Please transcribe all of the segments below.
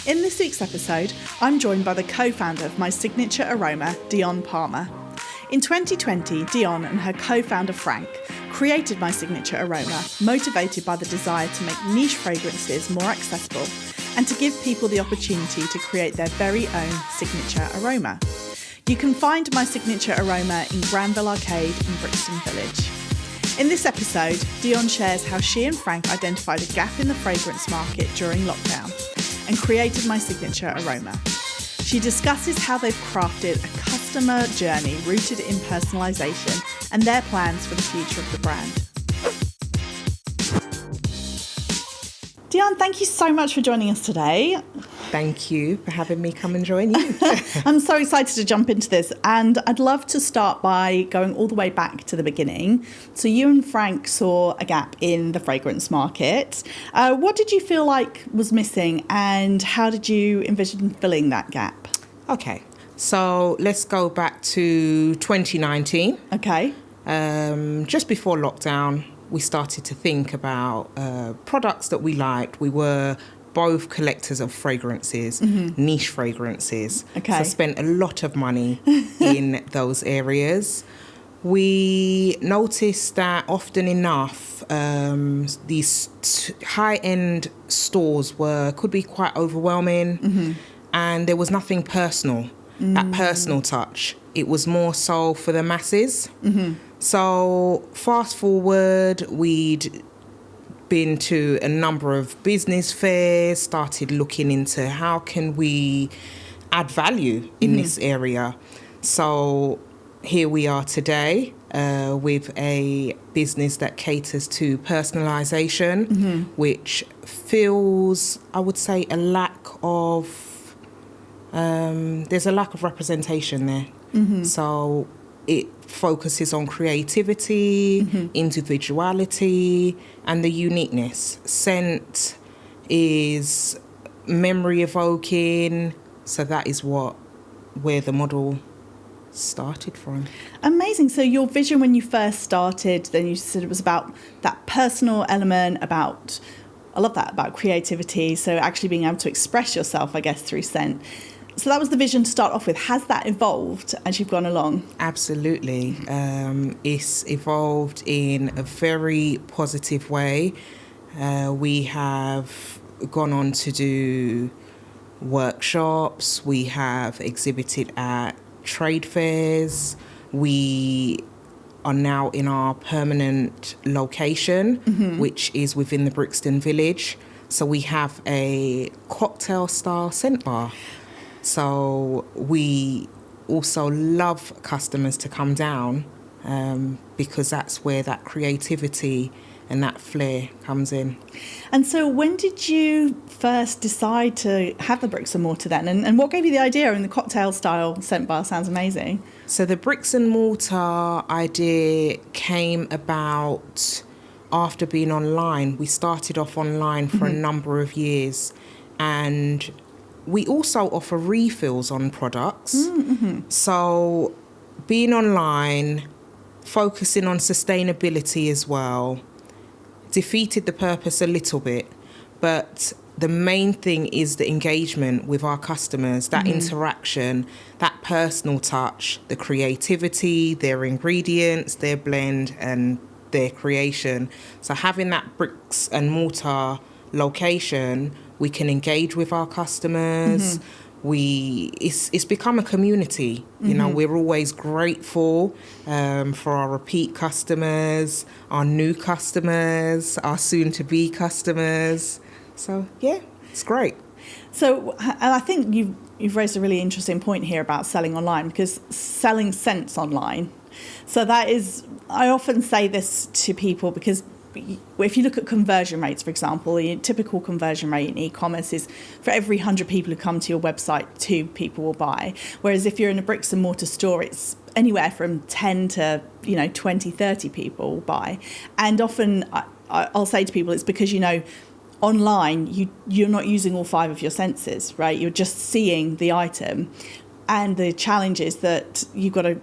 In this week's episode, I'm joined by the co-founder of My Signature Aroma, Dionne Palmer. In 2020, Dionne and her co-founder Frank created My Signature Aroma, motivated by the desire to make niche fragrances more accessible and to give people the opportunity to create their very own signature aroma. You can find My Signature Aroma in Granville Arcade in Brixton Village. In this episode, Dionne shares how she and Frank identified a gap in the fragrance market during lockdown and created My Signature Aroma. She discusses how they've crafted a customer journey rooted in personalisation and their plans for the future of the brand. Dionne, thank you so much for joining us today. Thank you for having me come and join you. I'm so excited to jump into this, and I'd love to start by going all the way back to the beginning. So you and Frank saw a gap in the fragrance market. What did you feel like was missing, and how did you envision filling that gap? Okay, so let's go back to 2019. Okay. Just before lockdown, we started to think about products that we liked. We were both collectors of fragrances, niche fragrances. Okay. So spent a lot of money in those areas. We noticed that often enough, these high-end stores could be quite overwhelming, and there was nothing personal, that personal touch. It was more so for the masses. So fast forward, we'd been to a number of business fairs, started looking into how can we add value in this area. So here we are today with a business that caters to personalisation, which feels, I would say, a lack of, there's a lack of representation there. So it focuses on creativity, individuality, and the uniqueness. Scent is memory evoking, so that is where the model started from. Amazing. So your vision when you first started, then you said it was about that personal element, I love that, about creativity. So actually being able to express yourself, I guess, through scent. So that was the vision to start off with. Has that evolved as you've gone along? Absolutely. It's evolved in a very positive way. We have gone on to do workshops. We have exhibited at trade fairs. We are now in our permanent location, which is within the Brixton Village. So we have a cocktail-style scent bar. So we also love customers to come down because that's where that creativity and that flair comes in. And so when did you first decide to have the bricks and mortar then? And what gave you the idea? And the cocktail style scent bar sounds amazing. So the bricks and mortar idea came about after being online. We started off online for a number of years, and we also offer refills on products. So being online, focusing on sustainability as well, defeated the purpose a little bit. But the main thing is the engagement with our customers, that interaction, that personal touch, the creativity, their ingredients, their blend and their creation. So having that bricks and mortar location, we can engage with our customers. It's become a community. You know, we're always grateful for our repeat customers, our new customers, our soon-to-be customers. So yeah, it's great. So, and I think you've raised a really interesting point here about selling online, because selling scents online. So that is, I often say this to people because if you look at conversion rates, for example, the typical conversion rate in e-commerce is for every 100 people who come to your website, 2 people will buy. Whereas if you're in a bricks and mortar store, it's anywhere from 10 to 20, 30 people will buy. And often I'll say to people, it's because, online, you're not using all 5 of your senses, right? You're just seeing the item. And the challenge is that you've got to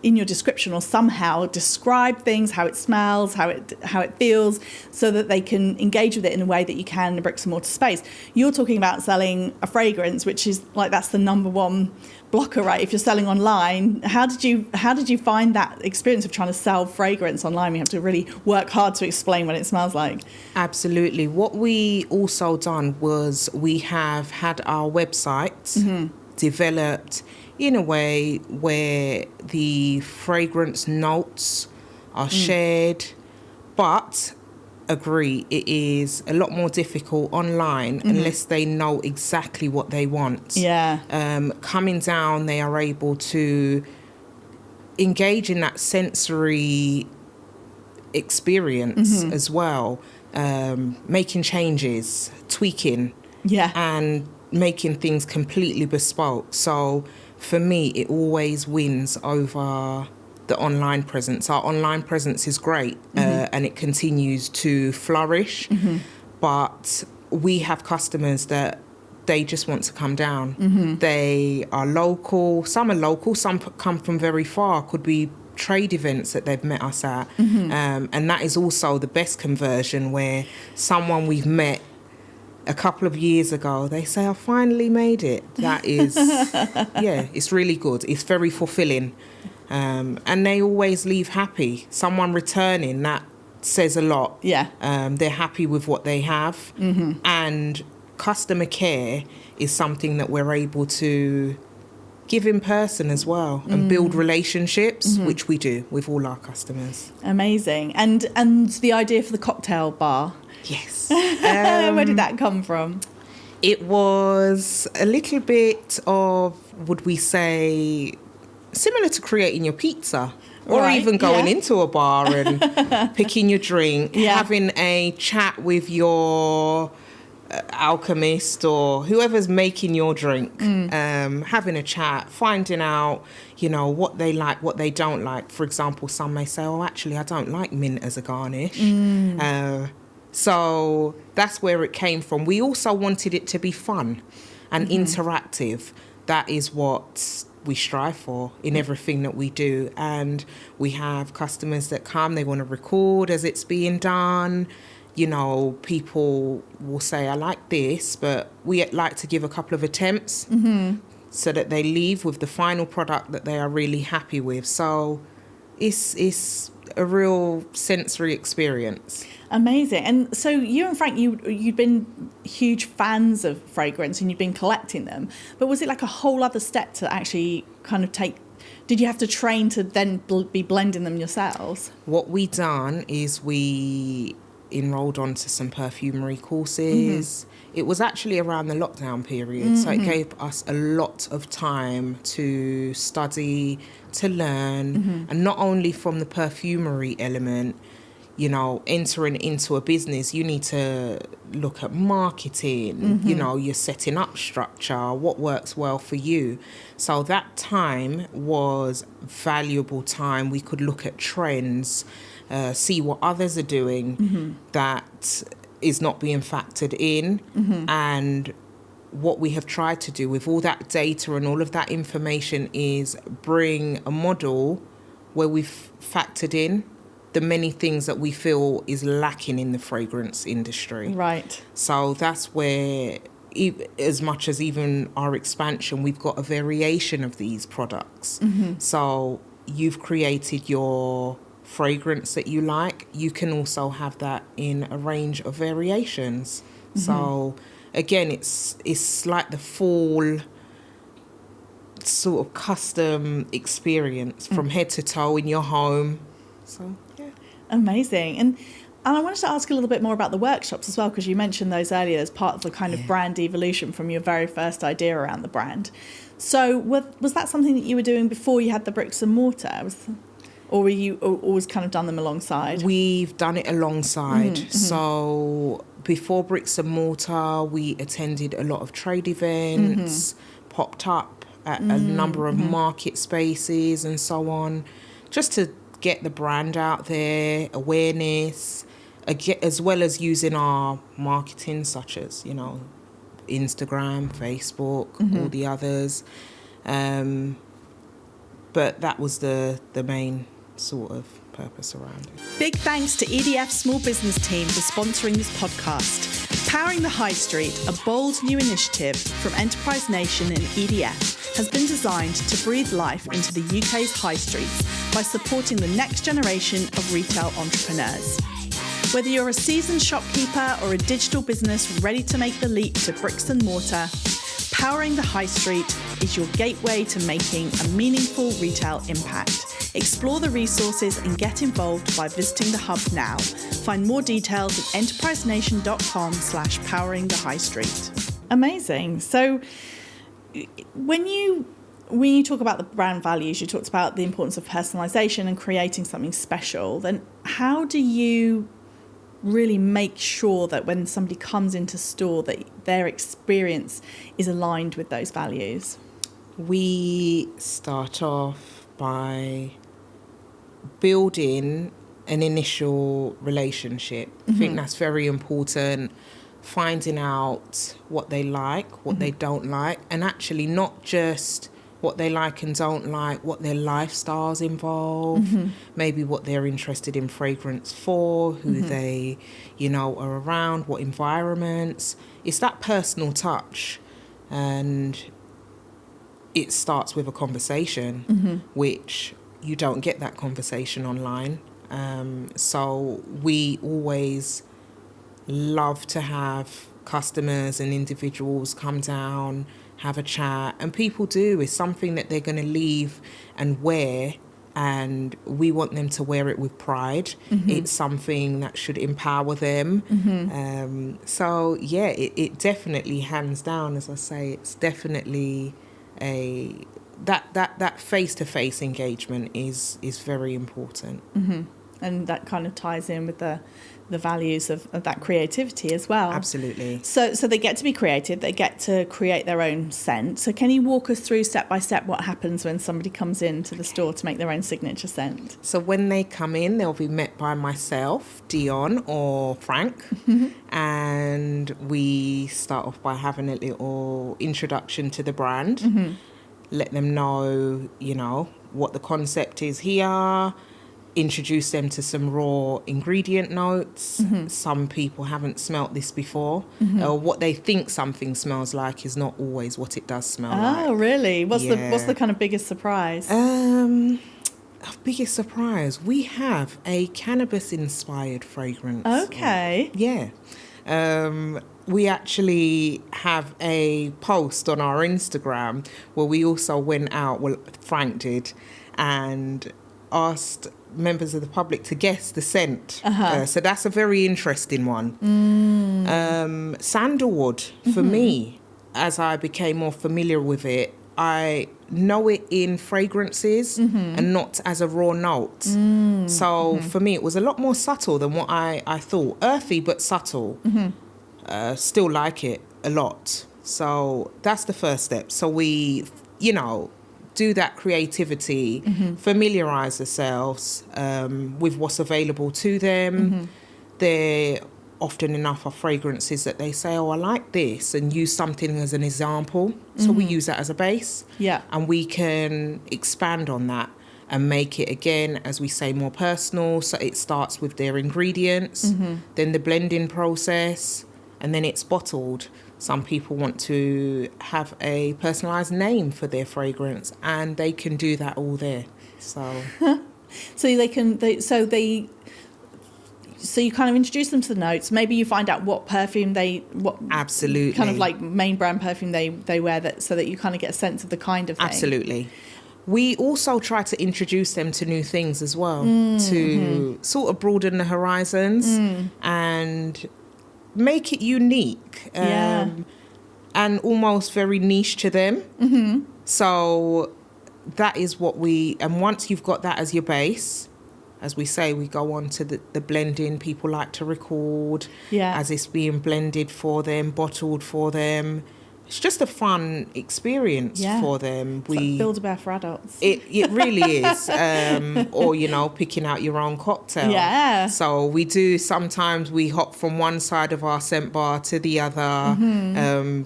in your description or somehow describe things, how it smells, how it feels, so that they can engage with it in a way that you can in a bricks and mortar space. You're talking about selling a fragrance, which is like, that's the number one blocker, right? If you're selling online, how did you find that experience of trying to sell fragrance online? You have to really work hard to explain what it smells like. Absolutely. What we also done was we have had our website developed in a way where the fragrance notes are shared, but agree it is a lot more difficult online unless they know exactly what they want. Coming down, they are able to engage in that sensory experience as well, making changes, tweaking, and making things completely bespoke. So for me, it always wins over the online presence. Our online presence is great, and it continues to flourish, but we have customers that they just want to come down. They are local, some come from very far, could be trade events that they've met us at, and that is also the best conversion, where someone we've met a couple of years ago, they say, I finally made it. That is, it's really good. It's very fulfilling. And they always leave happy. Someone returning, that says a lot. They're happy with what they have. And customer care is something that we're able to give in person as well, and build relationships, which we do with all our customers. Amazing. And the idea for the cocktail bar? Yes. Where did that come from? It was a little bit of, would we say, similar to creating your pizza, or even going into a bar and picking your drink, having a chat with your alchemist or whoever's making your drink, having a chat, finding out, what they like, what they don't like. For example, some may say, oh, actually, I don't like mint as a garnish. So that's where it came from. We also wanted it to be fun and interactive. That is what we strive for in everything that we do. And we have customers that come, they want to record as it's being done. People will say, I like this, but we like to give a couple of attempts so that they leave with the final product that they are really happy with. So it's a real sensory experience. Amazing. And so you and Frank, you'd been huge fans of fragrance and you'd been collecting them, but was it like a whole other step to actually kind of did you have to train to then be blending them yourselves? What we done is we enrolled onto some perfumery courses. It was actually around the lockdown period, so it gave us a lot of time to study, to learn, and not only from the perfumery element, entering into a business, you need to look at marketing, you're setting up structure, what works well for you. So that time was valuable time. We could look at trends, see what others are doing that is not being factored in. And what we have tried to do with all that data and all of that information is bring a model where we've factored in the many things that we feel is lacking in the fragrance industry. Right. So that's where, as much as even our expansion, we've got a variation of these products. So you've created your fragrance that you like. You can also have that in a range of variations. So again, it's like the full sort of custom experience from head to toe in your home. So amazing. And I wanted to ask a little bit more about the workshops as well, because you mentioned those earlier as part of the kind of brand evolution from your very first idea around the brand. So was that something that you were doing before you had the bricks and mortar? Or were you always kind of done them alongside? We've done it alongside. So before bricks and mortar, we attended a lot of trade events, popped up at a number of market spaces and so on, just to get the brand out there, awareness, as well as using our marketing such as, Instagram, Facebook, all the others. But that was the main sort of purpose around it. Big thanks to EDF Small Business Team for sponsoring this podcast. Powering the High Street, a bold new initiative from Enterprise Nation and EDF, has been designed to breathe life into the UK's high streets by supporting the next generation of retail entrepreneurs. Whether you're a seasoned shopkeeper or a digital business ready to make the leap to bricks and mortar, Powering the High Street is your gateway to making a meaningful retail impact. Explore the resources and get involved by visiting the hub now. Find more details at enterprisenation.com/poweringthehighstreet. Amazing. So when you talk about the brand values, you talked about the importance of personalisation and creating something special. Then how do you really make sure that when somebody comes into store that their experience is aligned with those values? We start off by building an initial relationship. I think that's very important. Finding out what they like, what they don't like, and actually not just what they like and don't like, what their lifestyles involve, maybe what they're interested in fragrance for, who they, are around, what environments. It's that personal touch. And it starts with a conversation, which you don't get that conversation online. So we always love to have customers and individuals come down, have a chat, and people do. It's something that they're going to leave and wear, and we want them to wear it with pride. It's something that should empower them. It definitely, hands down, as I say, it's definitely that face-to-face engagement is very important. And that kind of ties in with the values of that creativity as well. Absolutely. So they get to be creative, they get to create their own scent. So can you walk us through step by step what happens when somebody comes into the store to make their own signature scent? So when they come in, they'll be met by myself, Dionne or Frank, and we start off by having a little introduction to the brand, let them know, what the concept is here, introduce them to some raw ingredient notes. Some people haven't smelt this before. Or what they think something smells like is not always what it does smell like. Oh, really? What's the kind of biggest surprise? Our biggest surprise, we have a cannabis-inspired fragrance. Okay. Yeah. We actually have a post on our Instagram where we also went out, well, Frank did, and asked members of the public to guess the scent. So that's a very interesting one. Sandalwood, for me, as I became more familiar with it, I know it in fragrances and not as a raw note. So for me, it was a lot more subtle than what I thought. Earthy, but subtle. Still like it a lot. So that's the first step. So we, do that creativity, familiarise ourselves with what's available to them. There often enough are fragrances that they say, oh, I like this, and use something as an example. So we use that as a base. Yeah. And we can expand on that and make it, again, as we say, more personal. So it starts with their ingredients, then the blending process, and then it's bottled. Some people want to have a personalised name for their fragrance, and they can do that all there. So you kind of introduce them to the notes. Maybe you find out what perfume absolutely kind of like main brand perfume they wear, that so that you kind of get a sense of the kind of thing. Absolutely. We also try to introduce them to new things as well, to sort of broaden the horizons and make it unique and and almost very niche to them. Mm-hmm. So that is what and once you've got that as your base, as we say, we go on to the blending. People like to record as it's being blended for them, bottled for them. It's just a fun experience for them. It's like Build-A-Bear for adults. It really is. Or, picking out your own cocktail. Yeah. So we do, sometimes we hop from one side of our scent bar to the other. Mm-hmm.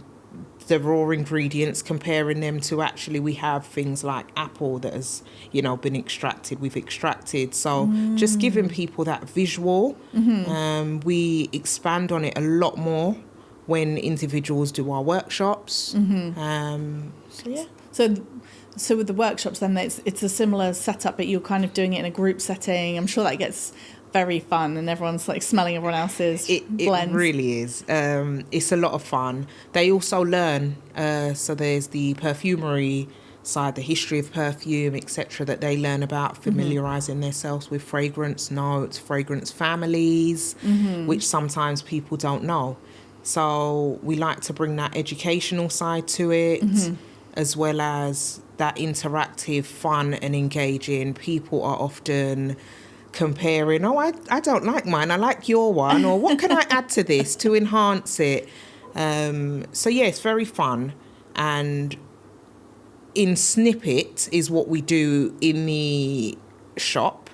the raw ingredients, comparing them to actually we have things like apple that has, you know, been extracted. We've extracted. So just giving people that visual. We expand on it a lot more when individuals do our workshops. So yeah. So with the workshops, then it's a similar setup, but you're kind of doing it in a group setting. I'm sure that gets very fun, and everyone's like smelling everyone else's blends. It really is. It's a lot of fun. They also learn. So there's the perfumery side, the history of perfume, etc., that they learn about, familiarising themselves with fragrance notes, fragrance families, which sometimes people don't know. So we like to bring that educational side to it, as well as that interactive, fun and engaging. People are often comparing, I don't like mine, I like your one, or what can I add to this to enhance it? So yeah, it's very fun. And in snippet is what we do in the shop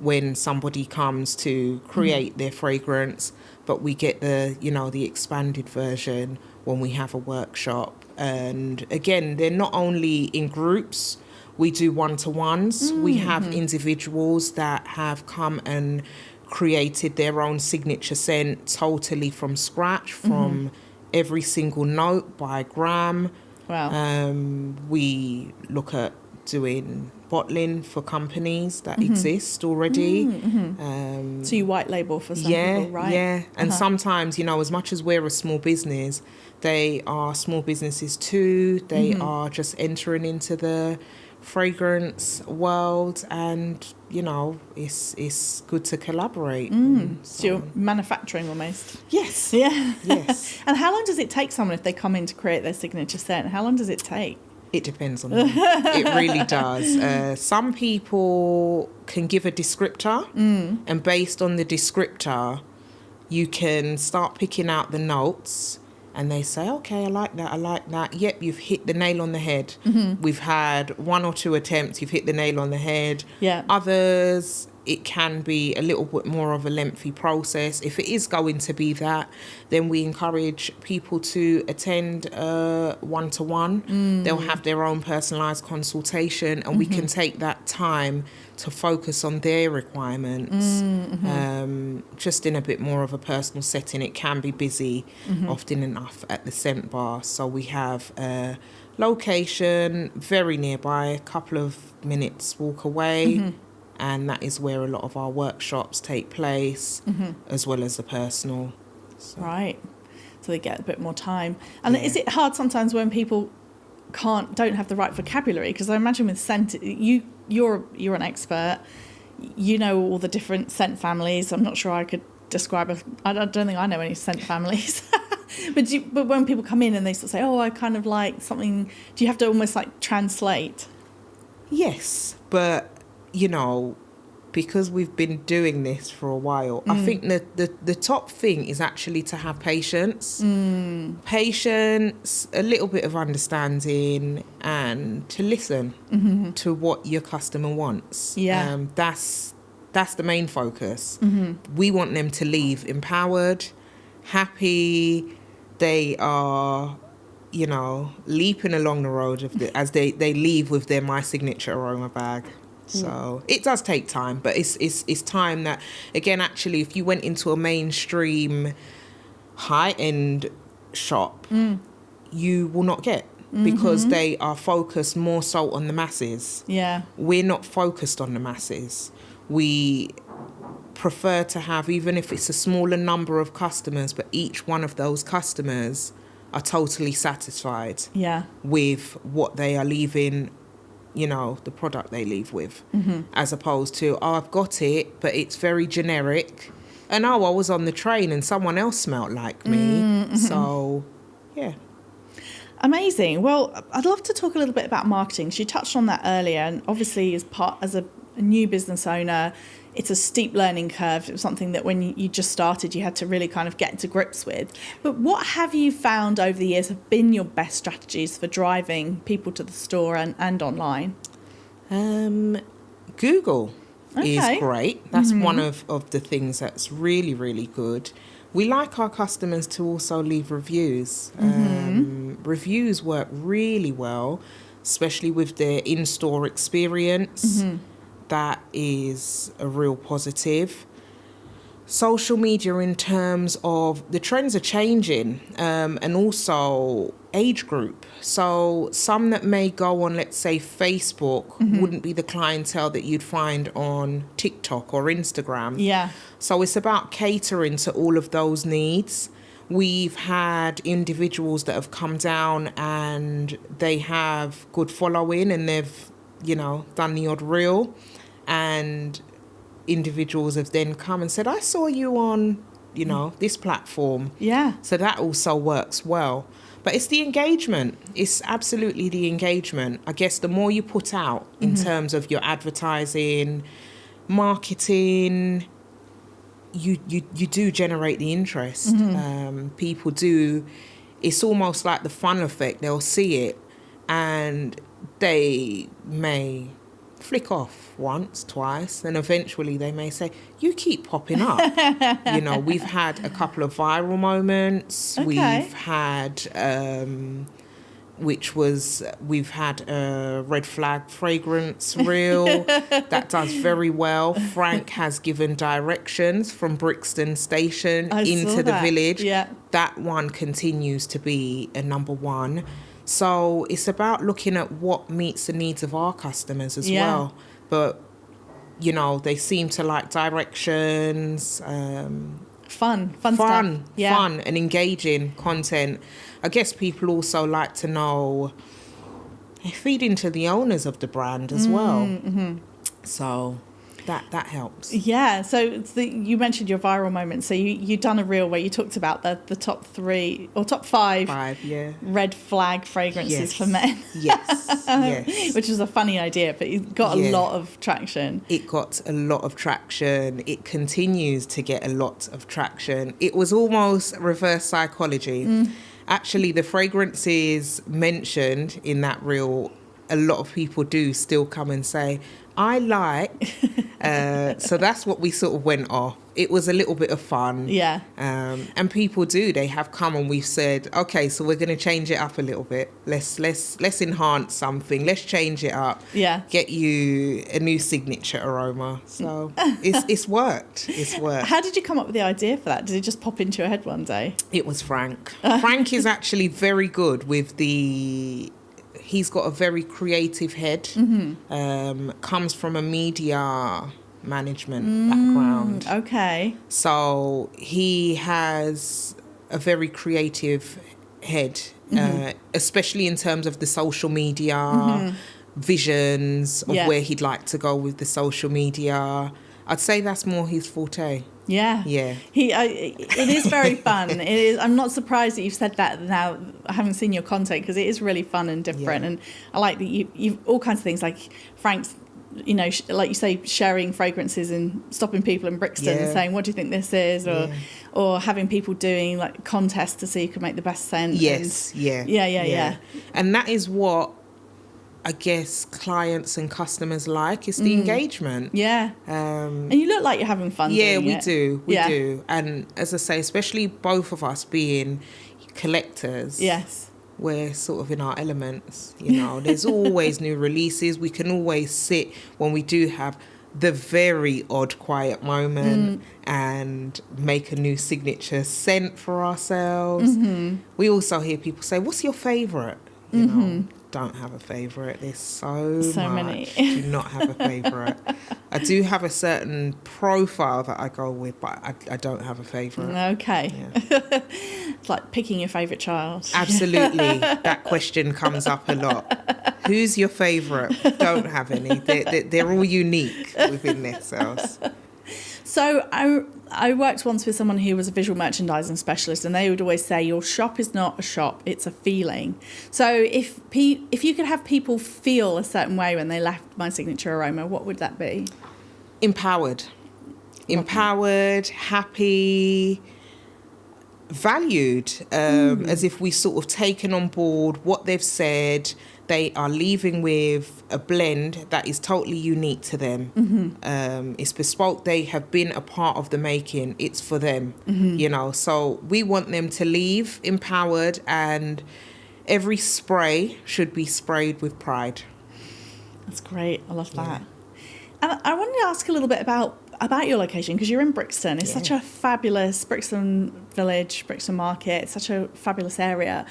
when somebody comes to create their fragrance, but we get the expanded version when we have a workshop. And again, they're not only in groups, we do one-to-ones. We have individuals that have come and created their own signature scent totally from scratch, from every single note by gram. Wow. We look at doing bottling for companies that exist already. So you white label for some people, right? Yeah. And sometimes, as much as we're a small business, they are small businesses too. They are just entering into the fragrance world, and it's good to collaborate. So you're manufacturing almost. Yes. Yeah. Yes. And how long does it take someone if they come in to create their signature scent? How long does it take? It depends on them. It really does. Some people can give a descriptor, and based on the descriptor, you can start picking out the notes. And they say, okay, I like that. Yep, you've hit the nail on the head. We've had 1 or 2 attempts, you've hit the nail on the head. Yeah. Others, it can be a little bit more of a lengthy process. If it is going to be that, then we encourage people to attend one-to-one. They'll have their own personalised consultation, and we can take that time to focus on their requirements. Just in a bit more of a personal setting. It can be busy often enough at the scent bar. So we have a location very nearby, a couple of minutes walk away. And that is where a lot of our workshops take place, as well as the personal. So. Right. So they get a bit more time. And is it hard sometimes when people don't have the right vocabulary? Because I imagine with scent, you're an expert. You know all the different scent families. I'm not sure I could describe I don't think I know any scent families. But when people come in and they sort of say, I kind of like something, do you have to almost like translate? Yes, but because we've been doing this for a while, I think that the top thing is actually to have patience. Patience, a little bit of understanding, and to listen to what your customer wants. Yeah. That's the main focus. We want them to leave empowered, happy. They are leaping along the road as they leave with their My Signature Aroma bag. So it does take time, but it's time that, again, actually, if you went into a mainstream high-end shop, you will not get, because they are focused more so on the masses. Yeah. We're not focused on the masses. We prefer to have, even if it's a smaller number of customers, but each one of those customers are totally satisfied with what they are leaving, the product they leave with, as opposed to, I've got it, but it's very generic. And I was on the train and someone else smelled like me. So, yeah. Amazing. Well, I'd love to talk a little bit about marketing. She touched on that earlier, and obviously as a new business owner, it's a steep learning curve. It was something that when you just started, you had to really kind of get to grips with. But what have you found over the years have been your best strategies for driving people to the store and online? Google is great. That's one of the things that's really, really good. We like our customers to also leave reviews. Reviews work really well, especially with their in-store experience. That is a real positive. Social media, in terms of the trends are changing, and also age group. So some that may go on, let's say, Facebook wouldn't be the clientele that you'd find on TikTok or Instagram. Yeah. So it's about catering to all of those needs. We've had individuals that have come down and they have good following and they've, done the odd reel, and individuals have then come and said, I saw you on, this platform. Yeah. So that also works well. But it's the engagement. It's absolutely the engagement. I guess the more you put out in terms of your advertising, marketing, you do generate the interest. People do. It's almost like the fun effect. They'll see it and they may flick off once, twice, and eventually they may say, you keep popping up. We've had a couple of viral moments. Okay. We've had we've had a red flag fragrance reel that does very well. Frank has given directions from Brixton Station into the village. Yeah. That one continues to be a number one. So it's about looking at what meets the needs of our customers as well. But, they seem to like directions, fun stuff. Yeah. Fun and engaging content. I guess people also like to know, they feed into the owners of the brand as well. So that helps. Yeah. So you mentioned your viral moment. So you done a reel where you talked about the top 3 or top 5 red flag fragrances for men. Yes. Which was a funny idea, but it got a lot of traction. It got a lot of traction. It continues to get a lot of traction. It was almost reverse psychology. Actually, the fragrances mentioned in that reel, a lot of people do still come and say, I like. So that's what we sort of went off. It was a little bit of fun. Yeah. And people do. They have come and we've said, okay, so we're going to change it up a little bit. Let's enhance something. Let's change it up. Yeah. Get you a new signature aroma. So it's worked. It's worked. How did you come up with the idea for that? Did it just pop into your head one day? It was Frank. Frank is actually very good with he's got a very creative head, comes from a media management background. Okay. So he has a very creative head, especially in terms of the social media, visions of where he'd like to go with the social media. I'd say that's more his forte. Yeah. It is very fun. It is. I'm not surprised that you've said that now, having seen your content, because it is really fun and different. And I like that you've all kinds of things, like Frank's, like you say, sharing fragrances and stopping people in Brixton and saying, what do you think this is? Or having people doing like contests to see who can make the best scent. Yes. Yeah. And that is what I guess clients and customers like, is the engagement. Yeah. And you look like you're having fun doing we it. do. We do. And as I say, especially both of us being collectors. Yes. We're sort of in our elements, There's always new releases. We can always sit when we do have the very odd quiet moment and make a new signature scent for ourselves. We also hear people say, what's your favourite? Don't have a favourite. There's so many. Do not have a favourite. I do have a certain profile that I go with, but I don't have a favourite. Okay. Yeah. It's like picking your favourite child. Absolutely. That question comes up a lot. Who's your favourite? Don't have any. They're all unique within themselves. So I worked once with someone who was a visual merchandising specialist, and they would always say your shop is not a shop, it's a feeling. So if you could have people feel a certain way when they left My Signature Aroma, what would that be? Empowered, happy, valued, as if we sort of taken on board what they've said. They are leaving with a blend that is totally unique to them. It's bespoke. They have been a part of the making. It's for them, you know. So we want them to leave empowered, and every spray should be sprayed with pride. That's great. I love that. And I wanted to ask a little bit about your location, because you're in Brixton. It's such a fabulous Brixton Village, Brixton Market. It's such a fabulous area.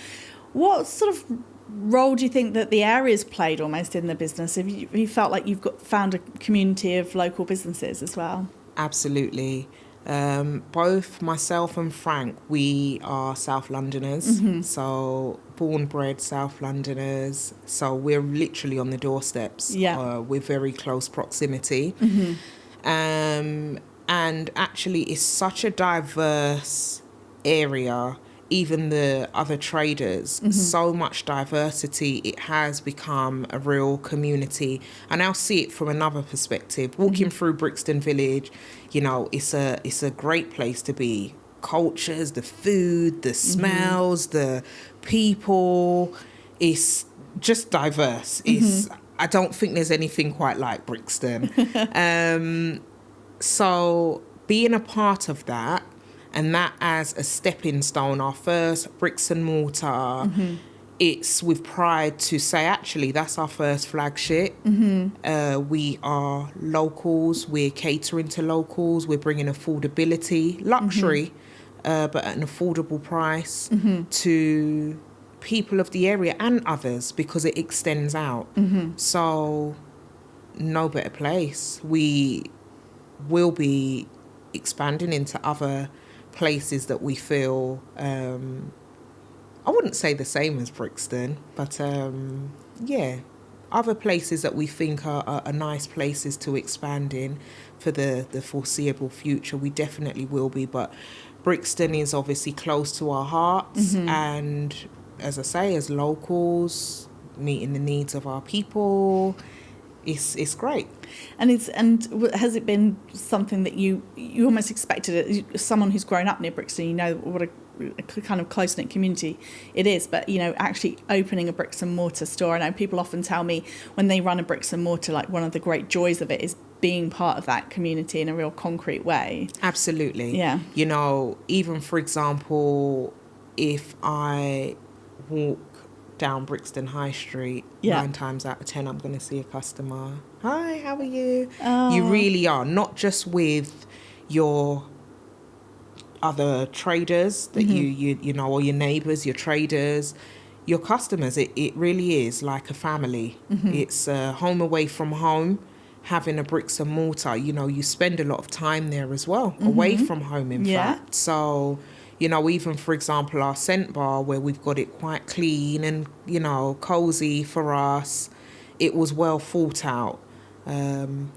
What sort of role do you think that the area's played almost in the business? Have you felt like you've found a community of local businesses as well? Absolutely. Both myself and Frank, we are South Londoners, so born bred South Londoners, so we're literally on the doorsteps. We're very close proximity. And actually it's such a diverse area. Even the other traders, so much diversity, it has become a real community. And I'll see it from another perspective. Walking through Brixton Village, you know, it's a great place to be. Cultures, the food, the smells, the people, it's just diverse. I don't think there's anything quite like Brixton. So being a part of that, and that as a stepping stone, our first bricks and mortar, it's with pride to say, actually, that's our first flagship. We are locals. We're catering to locals. We're bringing affordability, luxury, but at an affordable price to people of the area and others, because it extends out. So no better place. We will be expanding into other places that we feel, I wouldn't say the same as Brixton, but other places that we think are nice places to expand in for the foreseeable future. We definitely will be, but Brixton is obviously close to our hearts, and as I say, as locals, meeting the needs of our people, it's great. And has it been something that you almost expected it? Someone who's grown up near Brixton, you know what a kind of close-knit community it is, but you know, actually opening a bricks and mortar store, I know people often tell me when they run a bricks and mortar, like one of the great joys of it is being part of that community in a real concrete way. Absolutely. Yeah. You know, even for example, if I walk down Brixton High Street, 9 times out of 10 I'm going to see a customer. Hi, how are you? You really are, not just with your other traders that you know, or your neighbours, your traders, your customers. It really is like a family. It's home away from home. Having a bricks and mortar, you know, you spend a lot of time there as well, away from home in fact. So, you know, even for example, our scent bar, where we've got it quite clean and, you know, cozy for us, it was well thought out.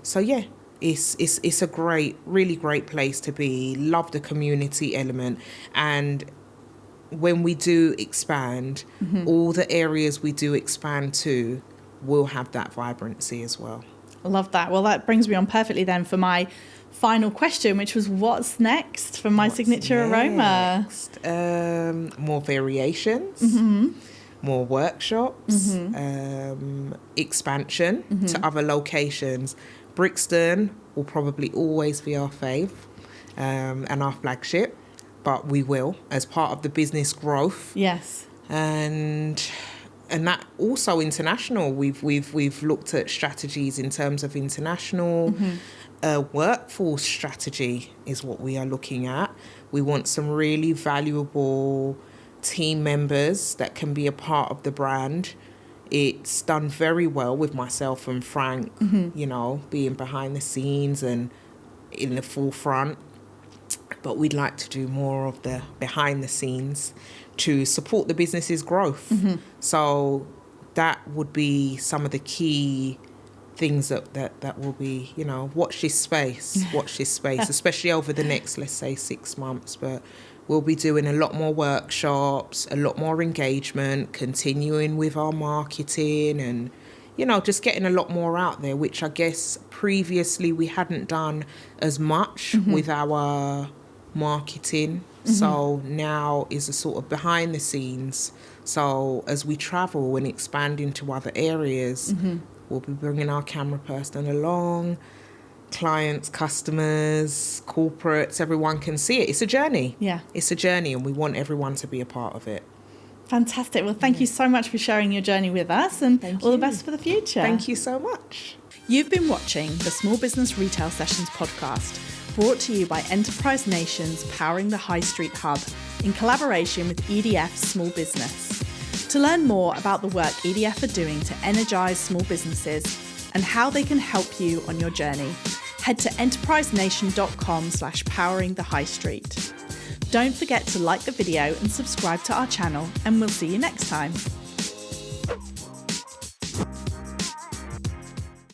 So yeah, it's a great, really great place to be. Love the community element. And when we do expand, all the areas we do expand to will have that vibrancy as well. I love that. Well, that brings me on perfectly then for my final question, which was, what's next for My Signature Aroma? More variations, more workshops, expansion to other locations. Brixton will probably always be our fave and our flagship, but we will, as part of the business growth. Yes. And that also international. We've looked at strategies in terms of international. Workforce strategy is what we are looking at. We want some really valuable team members that can be a part of the brand. It's done very well with myself and Frank, you know, being behind the scenes and in the forefront. But we'd like to do more of the behind the scenes to support the business's growth. So that would be some of the key things that will be, you know, watch this space, especially over the next, let's say, 6 months. But we'll be doing a lot more workshops, a lot more engagement, continuing with our marketing and, you know, just getting a lot more out there, which I guess previously we hadn't done as much with our marketing So now is a sort of behind the scenes. So as we travel and expand into other areas, we'll be bringing our camera person along. Clients, customers, corporates, everyone can see it. It's a journey. Yeah. It's a journey, and we want everyone to be a part of it. Fantastic. Well, thank you so much for sharing your journey with us, and all the best for the future. Thank you so much. You've been watching the Small Business Retail Sessions podcast, brought to you by Enterprise Nations Powering the High Street Hub in collaboration with EDF Small Business. To learn more about the work EDF are doing to energise small businesses and how they can help you on your journey, head to enterprisenation.com/powering the high street. Don't forget to like the video and subscribe to our channel, and we'll see you next time.